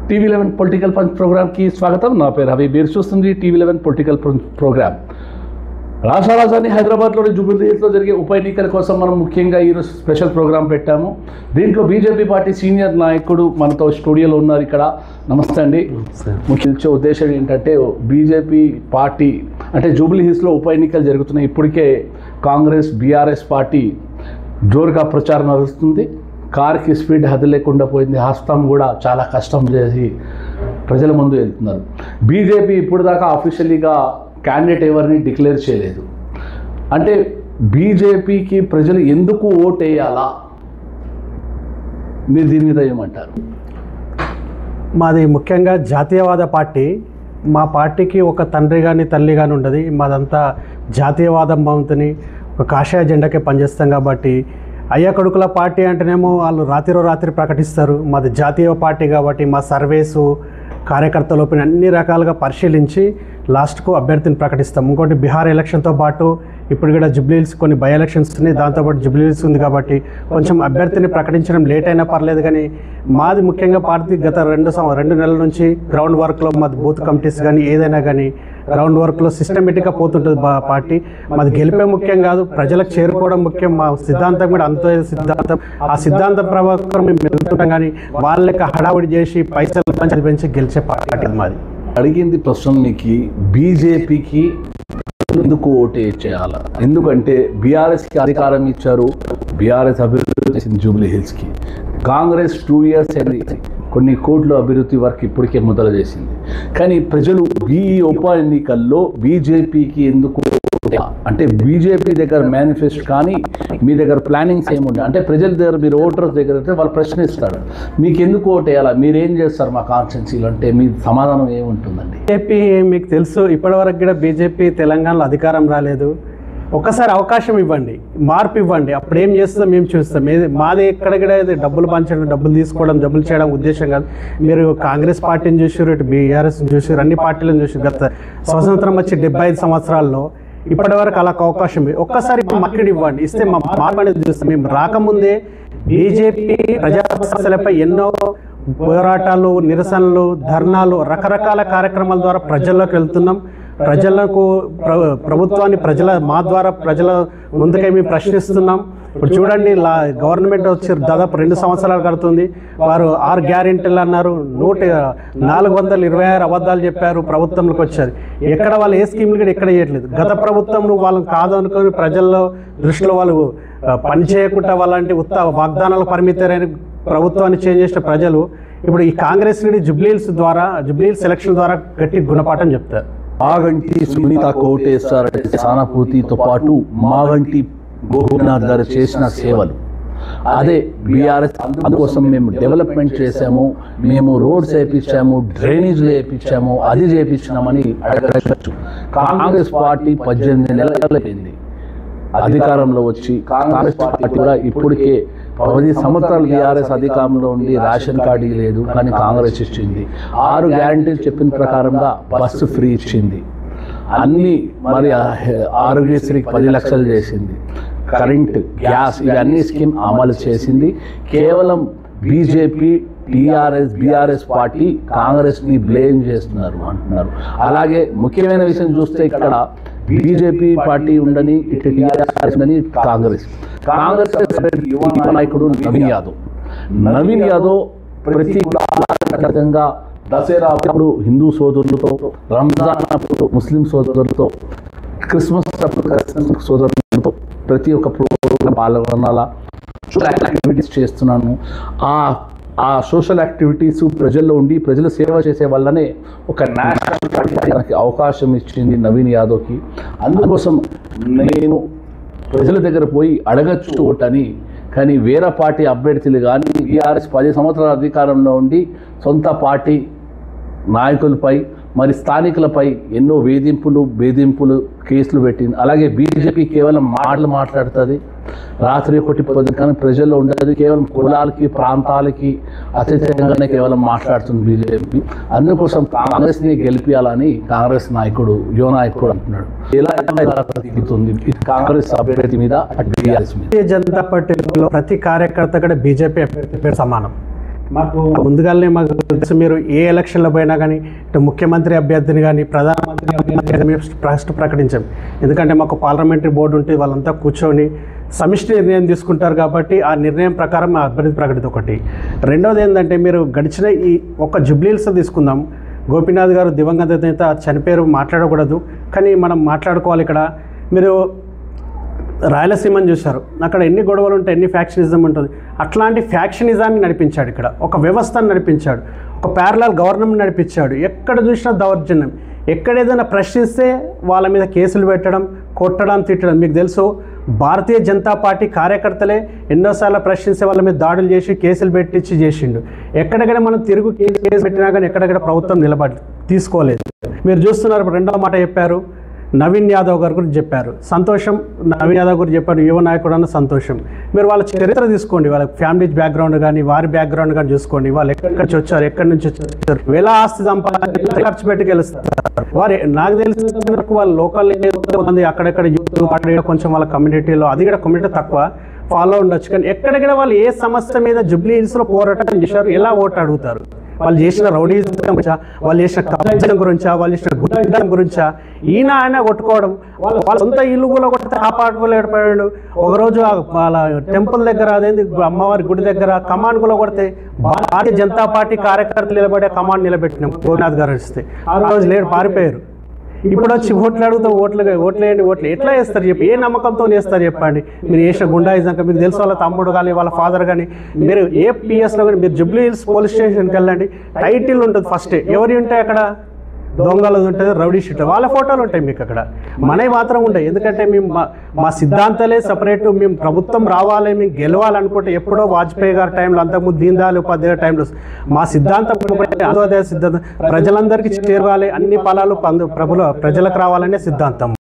TV11 political punch ప్రోగ్రామ్కి స్వాగతం. నా పేరు రవి. మీరు చూస్తుంది TV11 పొలిటికల్ ప్రోగ్రామ్. రాష్ట్ర రాజధాని హైదరాబాద్లోని జూబ్లీహిల్స్లో జరిగే ఉప ఎన్నికల కోసం మనం ముఖ్యంగా ఈరోజు స్పెషల్ ప్రోగ్రామ్ పెట్టాము. దీంట్లో బీజేపీ పార్టీ సీనియర్ నాయకుడు మనతో స్టూడియోలో ఉన్నారు. ఇక్కడ నమస్తే అండి. ముఖ్య ఉద్దేశం ఏంటంటే బీజేపీ పార్టీ అంటే జూబ్లీహిల్స్లో ఉప ఎన్నికలు జరుగుతున్నాయి. ఇప్పటికే కాంగ్రెస్ బీఆర్ఎస్ పార్టీ జోరుగా ప్రచారం నడుస్తుంది. కార్కి స్పీడ్ హద్దు లేకుండా పోయింది. హస్తం కూడా చాలా కష్టం చేసి ప్రజల ముందు వెళ్తున్నారు. బీజేపీ ఇప్పుడు దాకా అఫీషియల్లీగా క్యాండిడేట్ ఎవరిని డిక్లేర్ చేయలేదు. అంటే బీజేపీకి ప్రజలు ఎందుకు ఓటు వేయాలా? మీరు దీని మీద ఏమంటారు? మాది ముఖ్యంగా జాతీయవాద పార్టీ. మా పార్టీకి ఒక తండ్రి కానీ తల్లి కానీ ఉండదు. మాదంతా జాతీయవాదం బాగుంటుంది. ఒక కాషాయ జెండాకే పనిచేస్తాం కాబట్టి అయ్యా కొడుకుల పార్టీ అంటేనేమో వాళ్ళు రాత్రి ప్రకటిస్తారు. మాది జాతీయ పార్టీ కాబట్టి మా సర్వేసు కార్యకర్తల ఓపెన్ అన్ని రకాలుగా పరిశీలించి లాస్ట్కు అభ్యర్థిని ప్రకటిస్తాం. ఇంకోటి బీహార్ ఎలక్షన్తో పాటు ఇప్పుడు కూడా జూబ్లీహిల్స్ కొన్ని బై ఎలక్షన్స్ ఉన్నాయి. దాంతోపాటు జూబ్లీహిల్స్ ఉంది కాబట్టి కొంచెం అభ్యర్థిని ప్రకటించడం లేట్ అయినా పర్లేదు. కానీ మాది ముఖ్యంగా పార్టీ గత 2 నెలల నుంచి గ్రౌండ్ వర్క్లో మాది బూత్ కమిటీస్ కానీ ఏదైనా కానీ గ్రౌండ్ వర్క్లో సిస్టమేటిక్గా పోతుంటుంది పార్టీ. మాది గెలిపే ముఖ్యం కాదు, ప్రజలకు చేరుకోవడం ముఖ్యం. మా సిద్ధాంతం కూడా అంతే సిద్ధాంతం. ఆ సిద్ధాంతం ప్రకారం మేము వెళ్తుంటాం. కానీ వాళ్ళకి హడావుడి చేసి పైసలు పెంచి గెలిచే పార్టీ మాది. అడిగింది ప్రశ్న మీకు, బీజేపీకి ఎందుకు ఓటు చేయాలా? ఎందుకంటే బీఆర్ఎస్కి అధికారం ఇచ్చారు, బీఆర్ఎస్ అభివృద్ధి చేసింది జూబ్లీహిల్స్కి. కాంగ్రెస్ 2 years అయింది, కొన్ని కోట్ల అభివృద్ధి వర్క్ ఇప్పటికే మొదలు చేసింది. కానీ ప్రజలు ఈ ఉప ఎన్నికల్లో బీజేపీకి ఎందుకు అంటే బీజేపీ దగ్గర మేనిఫెస్టో కానీ మీ దగ్గర ప్లానింగ్స్ ఏముండే అంటే ప్రజల దగ్గర మీరు ఓటర్స్ దగ్గర అయితే వాళ్ళు ప్రశ్నిస్తారు, మీకు ఎందుకు ఓటు వేయాలా, మీరేం చేస్తారు మా కాన్స్టిట్యున్సీలో అంటే మీ సమాధానం ఏముంటుందండి? బీజేపీ మీకు తెలుసు, ఇప్పటివరకు కూడా బీజేపీ తెలంగాణలో అధికారం రాలేదు. ఒక్కసారి అవకాశం ఇవ్వండి, మార్పు ఇవ్వండి, అప్పుడు ఏం చేస్తుందో మేము చూస్తాం. మాది ఎక్కడ కూడా డబ్బులు పంచడం, డబ్బులు తీసుకోవడం, డబ్బులు చేయడం ఉద్దేశం కాదు. మీరు కాంగ్రెస్ పార్టీని చూసారు, ఇటు బీఆర్ఎస్ని చూసారు, అన్ని పార్టీలను చూసారు. గత స్వతంత్రం వచ్చి 75 సంవత్సరాల్లో ఇప్పటి వరకు అలా అవకాశం ఒక్కసారి మార్కెట్ ఇవ్వండి, ఇస్తే మా మార్పు అనేది చూస్తాం. మేము రాకముందే బీజేపీ ప్రజా సమస్యలపై ఎన్నో పోరాటాలు, నిరసనలు, ధర్నాలు, రకరకాల కార్యక్రమాల ద్వారా ప్రజల్లోకి వెళ్తున్నాం. ప్రజలకు ప్రభుత్వాన్ని మా ద్వారా ప్రజల ముందుకే మేము ప్రశ్నిస్తున్నాం. ఇప్పుడు చూడండి, గవర్నమెంట్ వచ్చి దాదాపు 2 సంవత్సరాలు కడుతుంది. వారు 6 గ్యారెంటీలు అన్నారు, 426 అబద్ధాలు చెప్పారు. ప్రభుత్వంలోకి వచ్చారు, ఎక్కడ వాళ్ళు ఏ స్కీములు కూడా ఎక్కడ చేయట్లేదు. గత ప్రభుత్వం వాళ్ళని కాదు అనుకుని ప్రజల్లో దృష్టిలో వాళ్ళు పని చేయకుండా వాళ్ళంటి వాగ్దానాలు పరిమితమైన ప్రభుత్వాన్ని చేంజ్ చేసిన ప్రజలు ఇప్పుడు ఈ కాంగ్రెస్ నుండి జూబ్లీహిల్స్ ఎలక్షన్ ద్వారా గట్టి గుణపాఠం చెప్తారు. మాగంటి సునీత కోటేశ్వర సానుభూతితో పాటు మాగంటి గోపీనాథ్ గారు చేసిన సేవలు, అదే బీఆర్ఎస్ అందుకోసం మేము డెవలప్మెంట్ చేసాము, మేము రోడ్స్ వేయించాము, డ్రైనేజ్లు వేయించాము, అది చేయించినామని అడగచ్చు. కాంగ్రెస్ పార్టీ 18 నెలలైంది అధికారంలో వచ్చి. కాంగ్రెస్ పార్టీ కూడా ఇప్పటికే 10 సంవత్సరాలు బీఆర్ఎస్ అధికారంలో ఉండి రేషన్ కార్డు లేదు, కానీ కాంగ్రెస్ ఇచ్చింది. 6 గ్యారంటీలు చెప్పిన ప్రకారంగా బస్సు ఫ్రీ ఇచ్చింది, అన్ని మరి ఆరోగ్యశ్రీకి 10 లక్షలు చేసింది, కరెంట్, గ్యాస్ ఇవన్నీ స్కీమ్ అమలు చేసింది. కేవలం బీజేపీ బీఆర్ఎస్ పార్టీ కాంగ్రెస్ని బ్లేమ్ చేస్తున్నారు అంటున్నారు. అలాగే ముఖ్యమైన విషయం చూస్తే ఇక్కడ బీజేపీ పార్టీ ఉండని, ఇటు టీఆర్ఎస్ ఉండని, కాంగ్రెస్ యువ నాయకుడు నవీన్ యాదవ్ ప్రతి విధంగా దసరా అప్పుడు హిందూ సోదరులతో, రంజాన్ అప్పుడు ముస్లిం సోదరులతో, క్రిస్మస్ అప్పుడు క్రిస్టియన్ సోదరులతో ప్రతి ఒక్క ప్రోగ్రాం పాల్గొనాలా, యాక్టివిటీస్ చేస్తున్నాను. ఆ సోషల్ యాక్టివిటీస్ ప్రజల్లో ఉండి ప్రజల సేవ చేసే వల్లనే ఒక నేషనల్ పార్టీ అవకాశం ఇచ్చింది నవీన్ యాదవ్కి. అందుకోసం నేను ప్రజల దగ్గర పోయి అడగచ్చు ఓటని. కానీ వేరే పార్టీ అభ్యర్థులు కానీ బీఆర్ఎస్ 10 సంవత్సరాల అధికారంలో ఉండి సొంత పార్టీ నాయకులపై మరి స్థానికులపై ఎన్నో వేధింపులు కేసులు పెట్టింది. అలాగే బీజేపీ కేవలం మాట్లాడుతుంది, రాత్రి 1 కానీ ప్రజల్లో ఉండదు. కేవలం కులాలకి, ప్రాంతాలకి అతీతంగానే కేవలం మాట్లాడుతుంది బీజేపీ. అందుకోసం కాంగ్రెస్ని గెలిపించాలని కాంగ్రెస్ యువ నాయకుడు అంటున్నాడు. ఎలా దిగుతుంది కాంగ్రెస్ అభ్యర్థి మీద, బీఆర్ఎస్ మీద? భారతీయ జనతా పార్టీలో ప్రతి కార్యకర్త కూడా బీజేపీ సమానం. మాకు ముందుగానే మాకు తెలుసు, మీరు ఏ ఎలక్షన్లో పోయినా కానీ ఇటు ముఖ్యమంత్రి అభ్యర్థిని కానీ ప్రధానమంత్రి అభ్యర్థిని ఫస్ట్ ప్రకటించాం. ఎందుకంటే మాకు పార్లమెంటరీ బోర్డు ఉంటే వాళ్ళంతా కూర్చొని సమిష్టి నిర్ణయం తీసుకుంటారు కాబట్టి ఆ నిర్ణయం ప్రకారం మా అభ్యర్థి ప్రకటిత ఒకటి. రెండవది ఏంటంటే మీరు గడిచిన ఈ ఒక్క జూబ్లీహిల్స్ తీసుకుందాం. గోపీనాథ్ గారు దివంగత నేత చనిపోయారు, మాట్లాడకూడదు కానీ మనం మాట్లాడుకోవాలి. ఇక్కడ మీరు రాయలసీమని చూశారు, అక్కడ ఎన్ని గొడవలు ఉంటాయి, ఎన్ని ఫ్యాక్షనిజం ఉంటుంది. అట్లాంటి ఫ్యాక్షనిజాన్ని నడిపించాడు, ఇక్కడ ఒక వ్యవస్థను నడిపించాడు, ఒక ప్యారలల్ గవర్నమెంట్ నడిపించాడు. ఎక్కడ చూసినా దౌర్జన్యం, ఎక్కడ ఏదైనా ప్రశ్నిస్తే వాళ్ళ మీద కేసులు పెట్టడం, కొట్టడం, తిట్టడం. మీకు తెలుసు భారతీయ జనతా పార్టీ కార్యకర్తలే ఎన్నోసార్లు ప్రశ్నిస్తే వాళ్ళ మీద దాడులు చేసి కేసులు పెట్టించి చేసిండు. ఎక్కడెక్కడ మనం తిరుగు కేసు పెట్టినా కానీ ఎక్కడెక్కడ ప్రభుత్వం తీసుకోలేదు. మీరు చూస్తున్నారు, రెండవ మాట చెప్పారు, నవీన్ యాదవ్ గారు గురించి చెప్పారు, సంతోషం. నవీన్ యాదవ్ గురించి చెప్పారు, యువ నాయకుడు అన్న సంతోషం. మీరు వాళ్ళ చరిత్ర తీసుకోండి, వాళ్ళ ఫ్యామిలీ బ్యాక్గ్రౌండ్ కానీ వారి బ్యాక్గ్రౌండ్ కానీ చూసుకోండి. వాళ్ళు ఎక్కడి నుంచి వచ్చారు, ఎక్కడి నుంచి వచ్చారు, వేల ఆస్తి సంపాదించి ఖర్చు పెట్టి గెలుస్తారు. వారు నాకు తెలిసిన వరకు వాళ్ళు లోకల్ మంది అక్కడెక్కడ యూత్ కొంచెం వాళ్ళ కమ్యూనిటీలో, అది కూడా కమ్యూనిటీ తక్కువ ఫాలో ఉండొచ్చు. కానీ ఎక్కడెక్కడ వాళ్ళు ఏ సమస్య మీద జూబ్లీహిల్స్లో పోరాటం చేశారు, ఎలా ఓటు అడుగుతారు, వాళ్ళు చేసిన రౌడీజం గురించా, వాళ్ళు చేసిన కబ్జం గురించా, వాళ్ళు చేసిన గుడ్డం గురించా, ఈయన ఆయన కొట్టుకోవడం, వాళ్ళ సొంత ఇల్లు కూడా కొడితే కాపాడుకోలేకపోయాడు. ఒకరోజు వాళ్ళ టెంపుల్ దగ్గర, అదేంటి అమ్మవారి గుడి దగ్గర కమాండ్ కూడా కొడితే భారతీయ జనతా పార్టీ కార్యకర్తలు నిలబడే కమాండ్ నిలబెట్టినాం. గోపీనాథ్ గారు వస్తే ఆ రోజు లేడు, పారిపోయారు. ఇప్పుడు వచ్చి ఓట్లు అడుగుతాం, ఓట్లేయండి, ఓట్లు ఎట్లా వేస్తారు చెప్పి, ఏ నమ్మకంతో వేస్తారు చెప్పండి. మీరు చేసిన గుండాయిజాక మీకు తెలుసు, వాళ్ళ తమ్ముడు కానీ వాళ్ళ ఫాదర్ కానీ, మీరు ఏ పిఎస్లో కానీ మీరు జూబ్లీహిల్స్ పోలీస్ స్టేషన్కి వెళ్ళండి, టైటిల్ ఉంటుంది ఫస్ట్, ఎవరి ఉంటాయి అక్కడ, దొంగలు ఉంటుంది, రౌడీ షీట్, వాళ్ళ ఫోటోలు ఉంటాయి మీకు అక్కడ. మనవి మాత్రం ఉంటాయి. ఎందుకంటే మేము మా సిద్ధాంతాలే సపరేటు. మేము ప్రభుత్వం రావాలి, మేము గెలవాలనుకుంటే ఎప్పుడో వాజ్పేయి గారి టైంలో, అంతకుముందు దీన్ దయాళ్ ఉపాధ్యాయ టైంలో మా సిద్ధాంతం అంత్యోదయ సిద్ధాంతం, ప్రజలందరికీ చేరాలి, అన్ని ఫలాలు ప్రజలకు రావాలనే సిద్ధాంతం.